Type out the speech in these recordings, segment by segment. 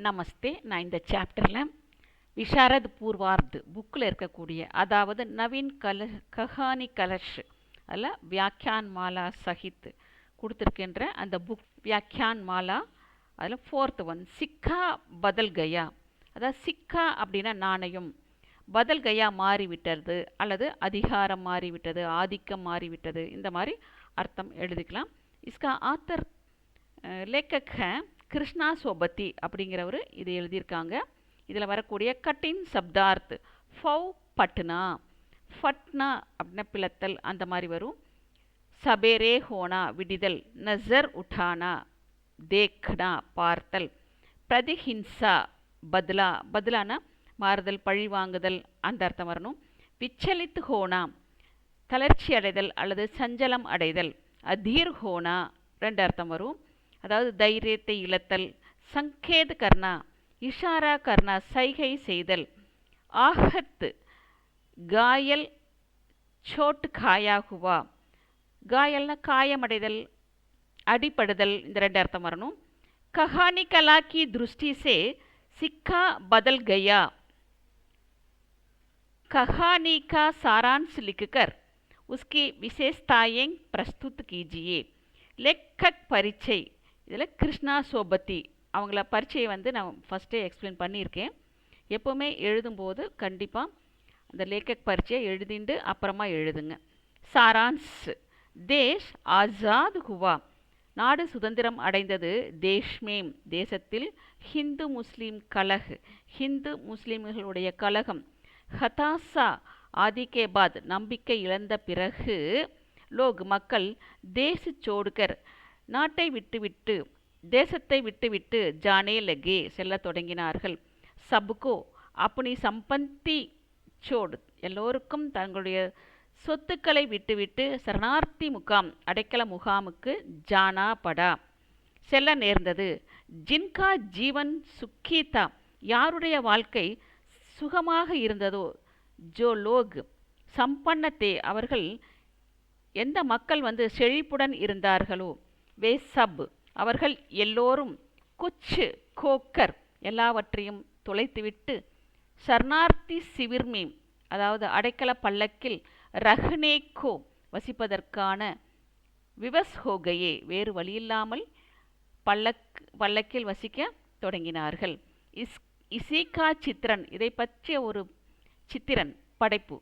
நமஸ்தே. நான் இந்த சாப்டரில் விஷாரத் பூர்வார்த் புக்கில் இருக்கக்கூடிய, அதாவது நவீன் கஹானி கலஷ் அதில் வியாக்கியான் மாலா சஹித் கொடுத்துருக்கின்ற அந்த புக் வியாக்கியான் மாலா அதில் ஃபோர்த் ஒன் சிக்கா பதல் கயா. அதாவது சிக்கா அப்படின்னா நாணயம், பதல் கயா மாறிவிட்டது அல்லது அதிகாரம் மாறிவிட்டது, ஆதிக்கம் மாறிவிட்டது, இந்த மாதிரி அர்த்தம் எழுதிக்கலாம். இஸ்கா ஆத்தர் லேக்கக் கிருஷ்ணா சோபத்தி அப்படிங்கிறவர் இது எழுதியிருக்காங்க. இதில் வரக்கூடிய கட்டின் சப்தார்த் ஃபவ் பட்னா, ஃபட்னா அப்படின்னா பிளத்தல் அந்த மாதிரி வரும். சபேரே ஹோனா விடிதல், நசர் உட்டானா தேக்னா பார்த்தல், பிரதிஹின்சா பத்லா, பத்லானா மாறுதல் பழி வாங்குதல் அந்த அர்த்தம் வரணும். விச்சலித் ஹோனா தளர்ச்சி அடைதல் அல்லது சஞ்சலம் அடைதல், அதீர் ஹோனா ரெண்டு அர்த்தம் வரும். அதாவது தைரியத்தை இழத்தல், சங்கேத் கர்னா இஷாரா கர்னா சைகை செய்தல், ஆஹத் காயல் சோட் காயா ஹுவா, காயல்னா காயமடைதல் அடிபடுதல், இந்த ரெண்டு அர்த்தம் வரணும். கஹானி கலா கி திருஷ்டி சே சிக்கா பதல் கயா, कहानी का सारांश लिखकर उसकी विशेषताएं प्रस्तुत कीजिए. लेखक परिचय, இதில் கிருஷ்ணா சோபத்தி அவங்கள பரிச்சை நான் ஃபஸ்ட்டே எக்ஸ்பிளைன் பண்ணியிருக்கேன். எப்போவுமே எழுதும்போது கண்டிப்பாக அந்த லேக்கக் பரிச்சையை எழுதிண்டு அப்புறமா எழுதுங்க. சாரான்ஸ் தேஷ் ஆசாத் ஹுவா, நாடு சுதந்திரம் அடைந்தது. தேஷ்மேம் தேசத்தில், ஹிந்து முஸ்லீம் கலஹ் ஹிந்து முஸ்லீம்களுடைய கலகம், ஹதாசா ஆதிக்கே பாத் நம்பிக்கை இழந்த பிறகு, லோக் மக்கள், தேச சோடுகர் நாட்டை விட்டுவிட்டு தேசத்தை விட்டுவிட்டு, ஜானே லகே செல்ல தொடங்கினார்கள். சபுகோ அப்பனி சம்பந்தி சோடு எல்லோருக்கும் தங்களுடைய சொத்துக்களை விட்டுவிட்டு, சரணார்த்தி முகாம் அடைக்கல முகாமுக்கு, ஜானா படா செல்ல நேர்ந்தது. ஜின்கா ஜீவன் சுக்கீதா யாருடைய வாழ்க்கை சுகமாக இருந்ததோ, ஜோ லோக் சம்பன்னத்தே அவர்கள் எந்த மக்கள் செழிப்புடன் இருந்தார்களோ, வே சப் அவர்கள் எல்லோரும், குச் கோக்கர் எல்லாவற்றையும் தொலைத்துவிட்டு, சர்ணார்த்தி சிவிர்மி அதாவது அடைக்கல பல்லக்கில், ரஹ்னேக்கோ வசிப்பதற்கான, விவஸ் ஹோகையே வேறு வழியில்லாமல் பல்லக்கில் வசிக்க தொடங்கினார்கள். இசிகா சித்திரன் இதை பற்றிய ஒரு சித்திரன் படைப்பு.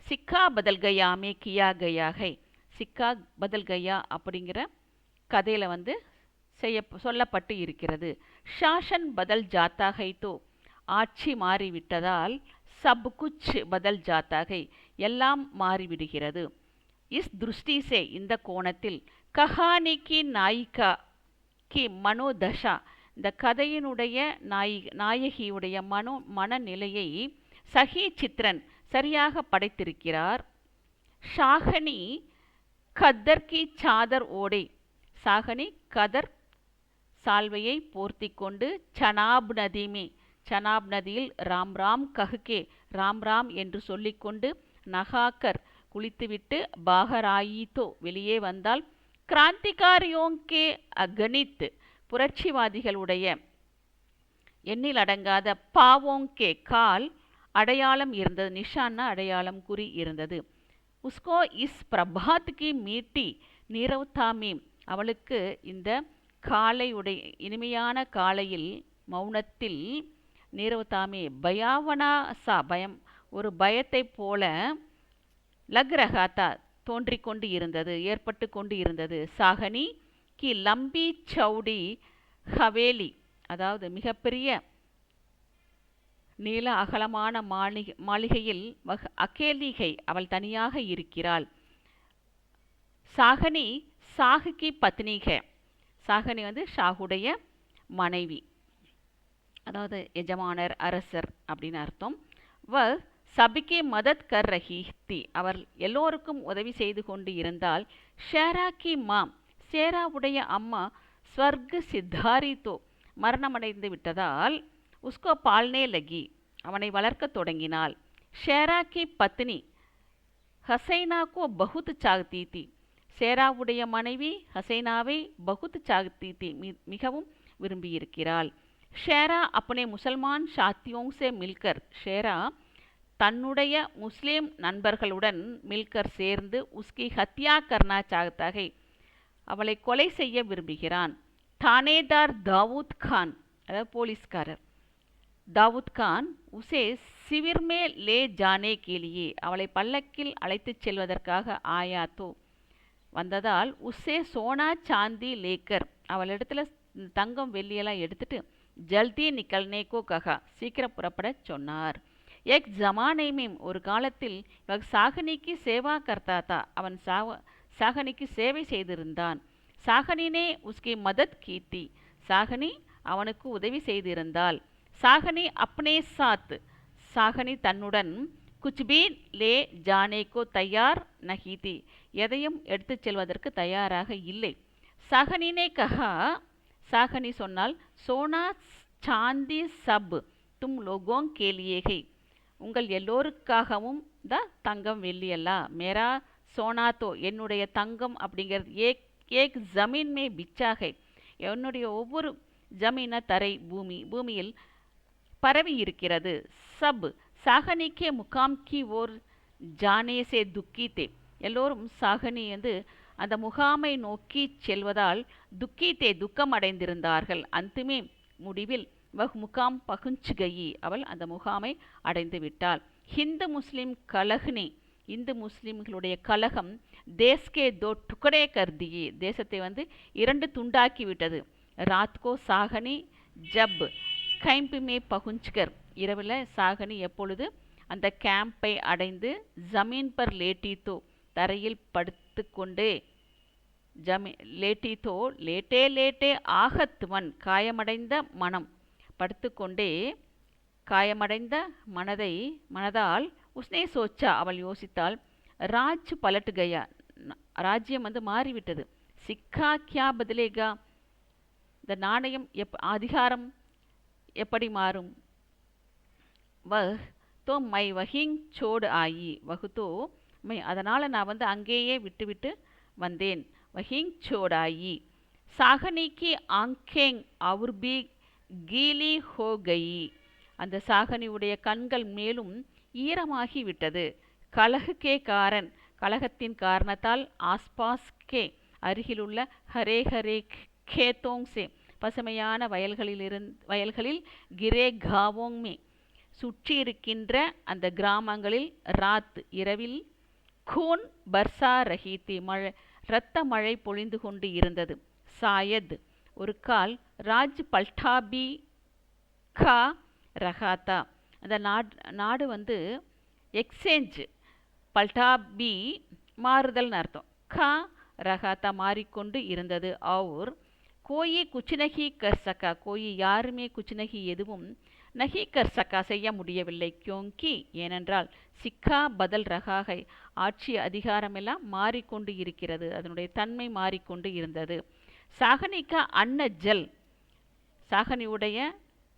சிக்கா பதல் கயா மே கியா கயா ஹை, சிக்கா பதல் கயா அப்படிங்கிற கதையில் சொல்லப்பட்டு இருக்கிறது. ஷாஷன் பதல் ஜாத்தா ஹை தோ ஆட்சி மாறிவிட்டதால், சப் குச் பதல் ஜாத்தா ஹை எல்லாம் மாறிவிடுகிறது. இஸ் திருஷ்டி சே இந்த கோணத்தில், கஹானி கி நாயிகா கி மனோதஷா இந்த கதையினுடைய நாயகியுடைய மனநிலையை சஹி சித்திரன் சரியாக படைத்திருக்கிறார். ஷாகனி கதர் கி சாதர் ஓடை, சாகனி கதர் சால்வையை போர்த்தி கொண்டு, சனாப் நதிமே சனாப் நதியில், ராம் ராம் கஹ்கே ராம் ராம் என்று சொல்லிக்கொண்டு, நகாக்கர் குளித்துவிட்டு, பாகராயித்தோ வெளியே வந்தால், கிராந்திகாரியோங்கே அகணித் புரட்சிவாதிகளுடைய எண்ணில் அடங்காத, பாவோங்கே கால் அடையாளம் இருந்தது, நிஷான்னா அடையாளம் குறி இருந்தது. உஸ்கோ இஸ் பிரபாத் கி மீட்டி நீரவ்தாமி அவளுக்கு இந்த காலையுடைய இனிமையான காலையில் மௌனத்தில், நீரவ்தாமி பயாவனா சா பயம் ஒரு பயத்தை போல, லக்ரஹாத்தா தோன்றிக்கொண்டு இருந்தது ஏற்பட்டு கொண்டு இருந்தது. சாகனி கி லம்பி சௌடி ஹவேலி அதாவது மிகப்பெரிய நீல அகலமான மாளிகையில், அகேலிகை அவள் தனியாக இருக்கிறாள். சாகனி சாகுகி பத்னிக, சாகனி ஷாகுடைய மனைவி, அதாவது எஜமானர் அரசர் அப்படின்னு அர்த்தம். வ சபிக்கே மதத் கர் ரஹி தி அவர் எல்லோருக்கும் உதவி செய்து கொண்டு இருந்தால். ஷேரா கி மா சேராவுடைய அம்மா, ஸ்வர்க சித்தாரித்தோ மரணமடைந்து விட்டதால், உஸ்கோ பால்னே லகி அவனை வளர்க்க தொடங்கினாள். ஷேரா கி பத்னி ஹசைனா கோ பகுத் சாக்தி தி சேராவுடைய மனைவி ஹசைனாவை பகுத் சாக்தி தி மிகவும் விரும்பியிருக்கிறாள். ஷேரா अपने முசல்மான் சாத்தியோं से मिलकर ஷேரா தன்னுடைய முஸ்லிம் நண்பர்களுடன் மில்கர் சேர்ந்து உஸ்கி ஹத்யா கர்னா சாகத்தா ஹை அவளை கொலை செய்ய விரும்புகிறான். தானேதார் தாவூத் கான் அதாவது போலீஸ்காரர் தாவூத் கான் உசே சிவிர் மே லே ஜானே கேலியே அவளை பல்லக்கில் அழைத்துச் செல்வதற்காக ஆயாத்தோ வந்ததால் உஸ்ஸே சோனா சாந்தி லேக்கர் அவளிடத்துல தங்கம் வெள்ளியெல்லாம் எடுத்துட்டு ஜல்தி நிக்கல்னேக்கோ கஹா சீக்கிரம் புறப்பட சொன்னார். எக் ஜமானை மேம் ஒரு காலத்தில் வக் சாகனிக்கு சேவா கர்த்தாத்தா அவன் சாகனிக்கு சேவை செய்திருந்தான். சாகனினே உஸ்கி மதத் கீத்தி சாகனி அவனுக்கு உதவி செய்திருந்தாள். சாகனி அப்னே சாத் சாகனி தன்னுடன் குச்பி லே ஜானேக்கோ தயார் நஹீதி எதையும் எடுத்துச் செல்வதற்கு தயாராக இல்லை. சாகனினே கஹா சாகனி சொன்னால் சோனா சாந்தி சப் தும் லோகோங் கேலியேகை உங்கள் எல்லோருக்காகவும் தான் தங்கம் வெள்ளியெல்லாம் மேரா சோனாத்தோ என்னுடைய தங்கம் அப்படிங்கிறது ஏக் ஜமீன் மே பிச்சாகை என்னுடைய ஒவ்வொரு ஜமீன தரை பூமியில் பரவி இருக்கிறது. சப் சாகனிக்கே முகாம் கி ஓர் ஜானேசே துக்கித்தே எல்லோரும் சாகனி அந்த முகாமை நோக்கி செல்வதால் துக்கித்தே துக்கம் அடைந்திருந்தார்கள். அந்துமே முடிவில் வஹ் முகாம் பகுஞ்சுகயி அவள் அந்த முகாமை அடைந்து விட்டாள். ஹிந்து முஸ்லிம் கலஹ்னி இந்து முஸ்லிம்களுடைய கலகம் தேஸ்கே தோ டுக்கடே கர்தியே தேசத்தை இரண்டு துண்டாக்கி விட்டது. ராத்கோ சாகனி ஜப் கைம்பு மே பகுஞ்ச்கர் இரவில் சாகனி எப்பொழுது அந்த கேம்பை அடைந்து ஜமீன் பர் லேட்டித்தோ தரையில் படுத்து கொண்டே லேட்டித்தோ லேட்டே லேட்டே ஆகத்துவன் காயமடைந்த மனம் படுத்துக்கொண்டே காயமடைந்த மனதால் உஸ்னே சோச்சா அவள் யோசித்தாள். ராஜ் பலட்டு கயா ராஜ்யம் மாறிவிட்டது. சிக்கா கியா பதிலேகா இந்த நாணயம் அதிகாரம் எப்படி மாறும். வஹ் தோ மை வஹிங் சோடு ஆயி வகுத்தோ மை அதனால் நான் அங்கேயே விட்டு வந்தேன். வஹிங் சோடாயி சாகனிக்கு ஆங்கேங் அவர் பி கீலி ஹோ கயி அந்த சாகனியுடைய கண்கள் மேலும் ஈரமாகி விட்டது. கலகுக்கே காரன் கலகத்தின் காரணத்தால் ஆஸ்பாஸ் கே அருகிலுள்ள ஹரே ஹரே கேத்தோங்ஸே பசுமையான வயல்களில் கிரே காவோங்மே சுற்றி இருக்கின்ற அந்த கிராமங்களில் ராத் இரவில் கூன் பர்சா ரஹீத்தி இரத்த மழை பொழிந்து கொண்டு இருந்தது. சாயத் ஒரு கால் ராஜ் பல்டாபி கா ரஹாத்தா அந்த நாடு எக்ஸ்சேஞ்ச் பல்டாபி மாறுதல்னு அர்த்தம். கா ரஹாத்தா மாறிக்கொண்டு இருந்தது. அவுர் கோயி குச்சினகி கர்சக்கா கோயி யாருமே குச்சினகி எதுவும் நகி கர்சக்கா செய்ய முடியவில்லை. கியோங்கி ஏனென்றால் சிக்கா பதில் ரகாகை ஆட்சி அதிகாரமெல்லாம் மாறிக்கொண்டு இருக்கிறது அதனுடைய தன்மை மாறிக்கொண்டு இருந்தது. சாகனிக்கா அன்ன ஜல் சாகனியுடைய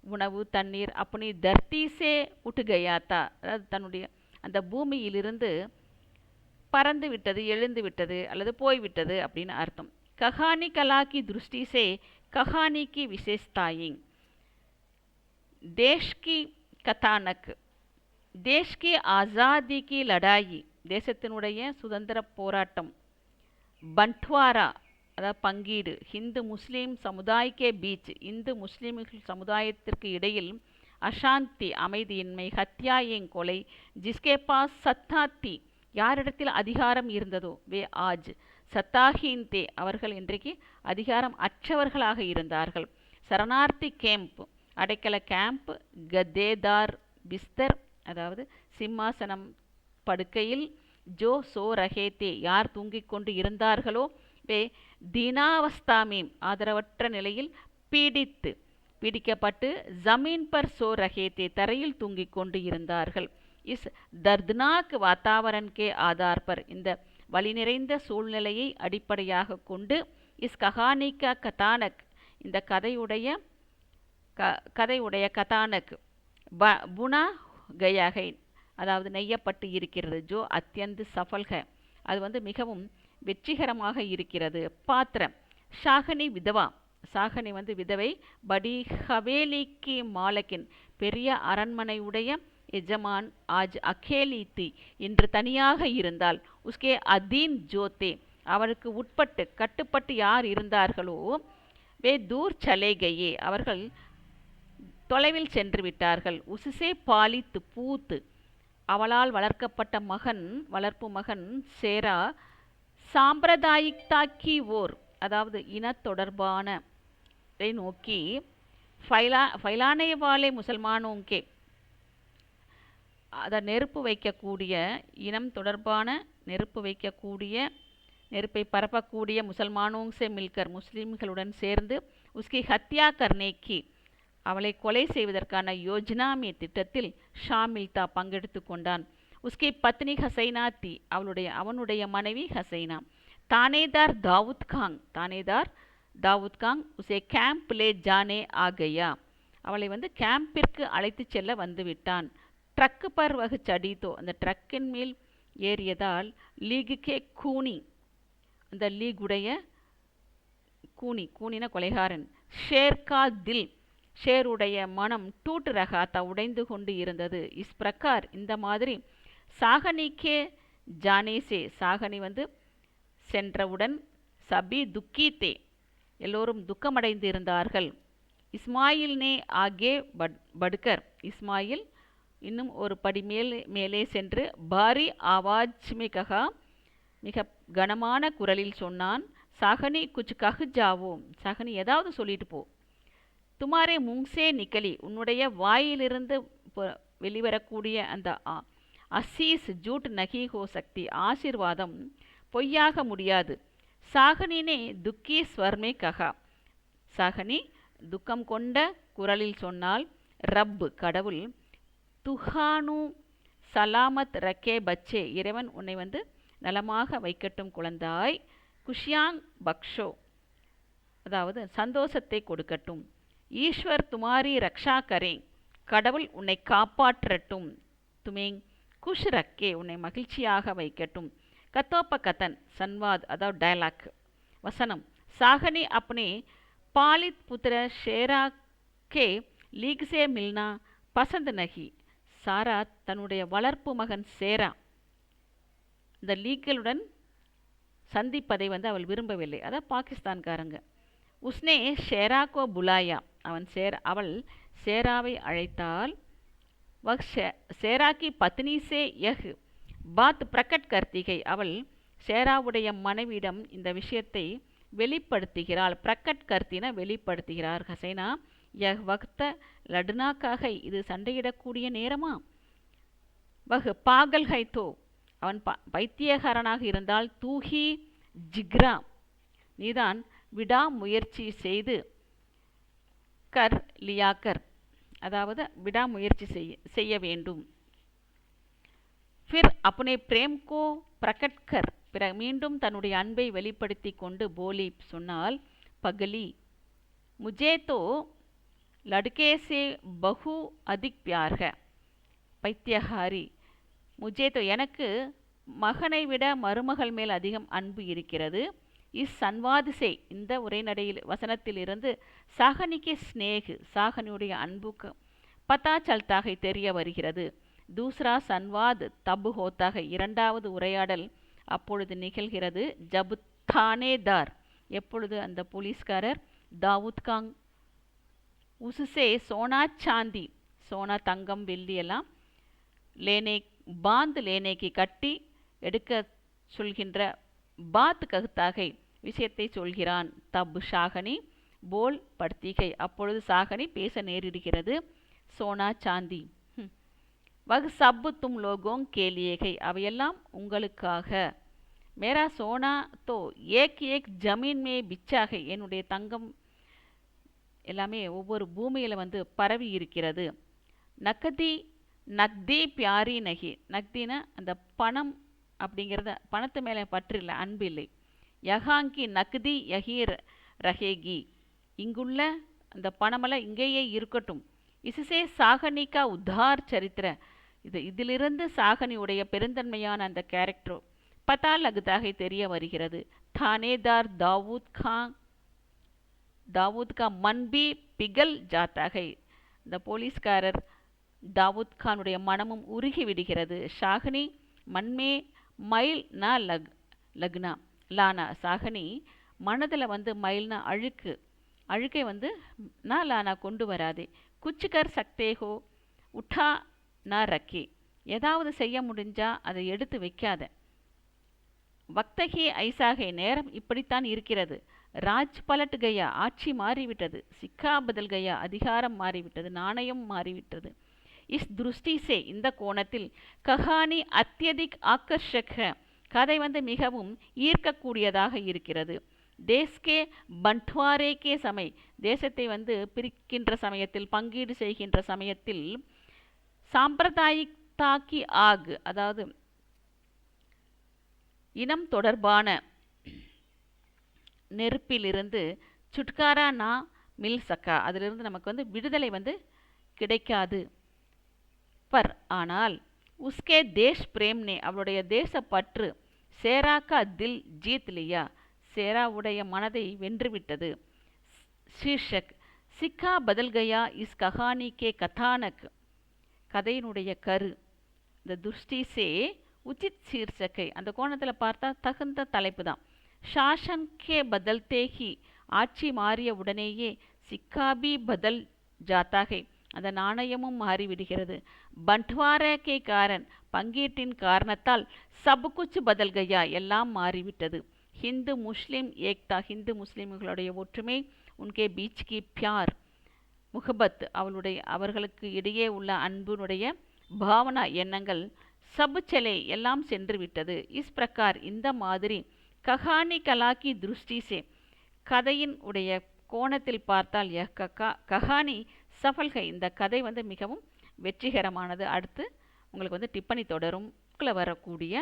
உணவு தண்ணீர் அப்படி தர்த்தீசே உட்டுகையாத்தா அதாவது தன்னுடைய அந்த பூமியிலிருந்து பறந்து விட்டது எழுந்து விட்டது அல்லது போய்விட்டது அப்படின்னு அர்த்தம். कहानी कला की दृष्टि से कहानी की विशेषताएं देश की कथानक देश की आज़ादी की लड़ाई தேசத்தினுடைய சுதந்திர போராட்டம் பன்ட்வாரா அதாவது பங்கீடு ஹிந்து முஸ்லீம் சமுதாயக்கே பீச் இந்து முஸ்லீம்கள் சமுதாயத்திற்கு இடையில் அசாந்தி அமைதியின்மை ஹத்யாயின் கொலை ஜிஸ்கே பாஸ் சத்தாத்தி யாரிடத்தில் அதிகாரம் இருந்ததோ வே ஆஜ் சத்தாஹீன்தே அவர்கள் இன்றைக்கு அதிகாரம் அற்றவர்களாக இருந்தார்கள். சரணார்த்தி கேம்ப் அடைக்கல கேம்ப் கதேதார் பிஸ்தர் அதாவது சிம்மாசனம் படுக்கையில் ஜோ சோ ரஹேத்தே யார் தூங்கிக் கொண்டு இருந்தார்களோ வே தீனாவஸ்தாமீம் ஆதரவற்ற நிலையில் பீடிக்கப்பட்டு ஜமீன் பர் சோ ரஹேத்தே தரையில் தூங்கிக் கொண்டு இருந்தார்கள். இஸ் தர்த்னாக் வாத்தாவரன் கே ஆதார் பர் இந்த வழி நிறைந்த சூழ்நிலையை அடிப்படையாக கொண்டு இஸ் கஹானிகா கதானக் இந்த கதையுடைய கதானக் புனா கயாகை அதாவது நெய்யப்பட்டு இருக்கிறது. ஜோ அத்தியந்து சஃபல்க அது மிகவும் வெற்றிகரமாக இருக்கிறது. பாத்திரம் ஷாகனி விதவா சாகனி வந்து விதவை. படி ஹவேலிக்கு மாலக்கின், பெரிய அரண்மனையுடைய எஜமான். ஆஜ் அகேலி தி, இன்று தனியாக இருந்தால். உஸ்கே அதீன் ஜோத்தே, அவருக்கு உட்பட்டு கட்டுப்பட்டு யார் இருந்தார்களோ, வே தூர் சலே கயே, அவர்கள் தொலைவில் சென்று விட்டார்கள். உசுசே பாலித்து பூத்து, அவளால் வளர்க்கப்பட்ட மகன், வளர்ப்பு மகன் சேரா. சாம்பிரதாயிக்தாக்கி ஓர், அதாவது இன தொடர்பான நோக்கி. ஃபைலானே வாலே முசல்மானோங்கே, அதை நெருப்பு வைக்கக்கூடிய, இனம் தொடர்பான நெருப்பு வைக்கக்கூடிய, நெருப்பை பரப்பக்கூடிய முசல்மானோங்ஸே மில்கர், முஸ்லிம்களுடன் சேர்ந்து. உஸ்கி ஹத்யா கர்னேக்கி, அவளை கொலை செய்வதற்கான யோஜனாமி திட்டத்தில் ஷாமில்தா பங்கெடுத்து கொண்டான். உஸ்கி பத்னி ஹசைனா தி, அவனுடைய மனைவி ஹசைனா. தானேதார் தாவூத் காங், தானேதார் தாவூத் காங் உசே கேம்ப் லே ஜானே ஆகையா, அவளை வந்து கேம்பிற்கு அழைத்து செல்ல வந்துவிட்டான். ட்ரக்கு பர் வகு சடித்தோ, அந்த ட்ரக்கின் மேல் ஏறியதால். லீகுக்கே கூனி, அந்த லீகுடைய கூனி, கூனின கொலைகாரன். ஷேர்கா தில், ஷேருடைய மனம். டூட் ரகாத்தா, உடைந்து கொண்டு இருந்தது. இஸ் பிரகார், இந்த மாதிரி. சாகனிக்கே ஜானேசே, சாகனி வந்து சென்றவுடன். சபி துக்கீத்தே, எல்லோரும் துக்கமடைந்து இருந்தார்கள். இஸ்மாயில் நே ஆகே படுக்கர், இஸ்மாயில் இன்னும் ஒரு படி மேலே சென்று. பாரி ஆவாஜ் மே கஹா, மிக கனமான குரலில் சொன்னான். சாகனி குச் கஹ் ஜாவோ, சாகனி ஏதாவது சொல்லிட்டு போ. துமாரே முங்சே நிக்கலி, உன்னுடைய வாயிலிருந்து வெளிவரக்கூடிய அந்த அசீஸ் ஜூட் நகி ஹோ சக்தி, ஆசிர்வாதம் பொய்யாக முடியாது. சாகனினே துக்கி ஸ்வர்மே கஹா, சாகனி துக்கம் கொண்ட குரலில் சொன்னால். ரப், கடவுள். துஹானு சலாமத் ரக்கே பச்சே, இறைவன் உன்னை வந்து நலமாக வைக்கட்டும் குழந்தாய். குஷியாங் பக்ஷோ, அதாவது சந்தோஷத்தை கொடுக்கட்டும். ஈஸ்வர் துமாரி ரக்ஷா கரே, கடவுள் உன்னை காப்பாற்றட்டும். துமேங் குஷ் ரக்கே, உன்னை மகிழ்ச்சியாக வைக்கட்டும். கத்தோப்ப கதன், சன்வாத், அதாவது டயலாக், வசனம். சாகனி அப்னே பாலித் புத்திர ஷேரா கே லீக் சே மில்னா பசந்த் நகி, சாரா தன்னுடைய வளர்ப்பு மகன் சேரா இந்த லீக்களுடன் சந்திப்பதை வந்து அவள் விரும்பவில்லை. அதான் பாகிஸ்தான்காரங்க. உஸ்னே ஷேராக்கோ புலாயா, அவள் சேராவை அழைத்தால். வஹ் சேராக்கி பத்னி சே யஹ் பாத் பிரகட் கர்த்திகை, அவள் சேராவுடைய மனைவியிடம் இந்த விஷயத்தை வெளிப்படுத்துகிறாள். பிரகட் கர்த்தின வெளிப்படுத்துகிறார். ஹசைனா யஹ் வக்த லடுனாக்காக, இது சண்டையிடக்கூடிய நேரமா. வஹ் பாகல் ஹைத்தோ, அவன் பைத்தியகாரனாக இருந்தால். தூஹி ஜிக்ரா, நீதான் விடாமுயற்சி செய்து. கர் லியாக்கர், அதாவது விடாமுயற்சி செய்ய வேண்டும். ஃபிர் அப்னே பிரேம் கோ பிரகட் கர், பிறகு மீண்டும் தன்னுடைய அன்பை வெளிப்படுத்தி கொண்டு. போலி, சொன்னால். பகலி முஜே தோ லடுகே சே பஹு அதிக் பியார் ஹை, பைத்தியகாரி. முஜே தோ, எனக்கு மகனை விட மருமகள் மேல் அதிகம் அன்பு இருக்கிறது. இஸ் சன்வாது சே, இந்த உரைநடையில் வசனத்திலிருந்து. சாகனிக்கு ஸ்னேகு, சாகனியுடைய அன்புக்கு. பதா சல்தாக, தெரிய வருகிறது. தூஸ்ரா சன்வாத் தபு ஹோத்தாக, இரண்டாவது உரையாடல் அப்பொழுது நிகழ்கிறது. ஜபு தானேதார், எப்பொழுது அந்த போலீஸ்காரர். தாவூத் காங் உசுசே சோனா சாந்தி, சோனா தங்கம் வெள்ளி எல்லாம். லேனே பாந்த் லேனேக்கு, கட்டி எடுக்க சொல்கின்ற. பாத் ககுத்தாகை, விஷயத்தை சொல்கிறான். தப் ஷாகனி போல் படுத்திகை, அப்பொழுது சாகனி பேச நேரிடுகிறது. சோனா சாந்தி வகு சப்பு தும் லோகோங் கேலியேகை, அவையெல்லாம் உங்களுக்காக. மேரா சோனா தோ ஏக் ஏக் ஜமீன் மே பிச்சாகை, என்னுடைய தங்கம் எல்லாமே ஒவ்வொரு பூமியில் வந்து பரவி இருக்கிறது. நக்தி நக்தி பியாரி நகி, நக்தின அந்த பணம் அப்படிங்கிறத, பணத்து மேலே பற்று இல்லை, அன்பு இல்லை. யஹாங்கி நக்தி யஹீர் ரஹேகி, இங்குள்ள அந்த பணமெல்லாம் இங்கேயே இருக்கட்டும். இசுசே சாகனிகா உத்தார் சரித்திர, இதிலிருந்து சாகனியுடைய பெருந்தன்மையான அந்த கேரக்டர் பதா லகுதாக தெரிய வருகிறது. தானேதார் தாவூத் காங் दाऊद का मन भी पिघल जाता है. இந்த போலீஸ்காரர் தாவூத் கானுடைய மனமும் உருகி விடுகிறது. ஷாஹினி மண்மே மயில் நா லக்னா லானா. ஷாஹினி மனதில் வந்து மயில்னா அழுக்கை வந்து நா லானா கொண்டு வராதே. குச்சிக்கர் சக்தேகோ உட்டா நா ரக்கி. ஏதாவது செய்ய முடிஞ்சா அதை எடுத்து வைக்காத. வக்தகி ஐசாகை நேரம் இப்படித்தான் இருக்கிறது. ராஜ் பலட் கயா ஆட்சி மாறிவிட்டது. சிக்கா பதல் கயா அதிகாரம் மாறிவிட்டது. நாணயம் மாறிவிட்டது. இஸ் திருஷ்டி சே இந்த கோணத்தில் கஹானி அத்தியதிக் ஆக்கர்ஷக கதை வந்து மிகவும் ஈர்க்கக்கூடியதாக இருக்கிறது. தேஸ்கே பண்ட்வாரே கே சமய் தேசத்தை வந்து பிரிக்கின்ற சமயத்தில் பங்கீடு செய்கின்ற சமயத்தில் சாம்பிரதாயிக் தாக்கி ஆக் அதாவது இனம் தொடர்பான நெருப்பிலிருந்து சுட்காரா நா மில் சக்கா அதிலிருந்து நமக்கு வந்து விடுதலை வந்து கிடைக்காது. பர் ஆனால் உஸ்கே தேஷ் பிரேம்னே அவளுடைய தேசப்பற்று சேராக்கா தில் ஜீத் லியா சேராவுடைய மனதை வென்றுவிட்டது. ஷீர்ஷக் சிக்கா பதல் கயா இஸ் கஹானி கே கதானக் கதையினுடைய கரு. இந்த துஷ்டி சே உச்சித் சீர்ஷக்கை அந்த கோணத்தில் பார்த்தா தகுந்த தலைப்பு தான். ஷாசன் கே பதல்தே ஹி ஆட்சி மாறிய உடனேயே சிக்காபி பதல் ஜாத்தாகை அந்த நாணயமும் மாறிவிடுகிறது. பண்ட்வாரே கே காரன் பங்கீட்டின் காரணத்தால் சபுக்குச்சு பதல் கயா எல்லாம் மாறிவிட்டது. ஹிந்து முஸ்லிம் ஏக்தா ஹிந்து முஸ்லிம்களுடைய ஒற்றுமை, உன்கே பீச் கி பியார் முகபத் அவர்களுக்கு இடையே உள்ள அன்புனுடைய பாவனா எண்ணங்கள் சபு செலே எல்லாம் சென்று விட்டது. இஸ் பிரகார் இந்த மாதிரி கஹானி கலாக்கி திருஷ்டி சே கதையின் உடைய கோணத்தில் பார்த்தால் கஹானி சஃபல்கை இந்த கதை வந்து மிகவும் வெற்றிகரமானது. அடுத்து உங்களுக்கு வந்து டிப்பணி தொடரும் வரக்கூடிய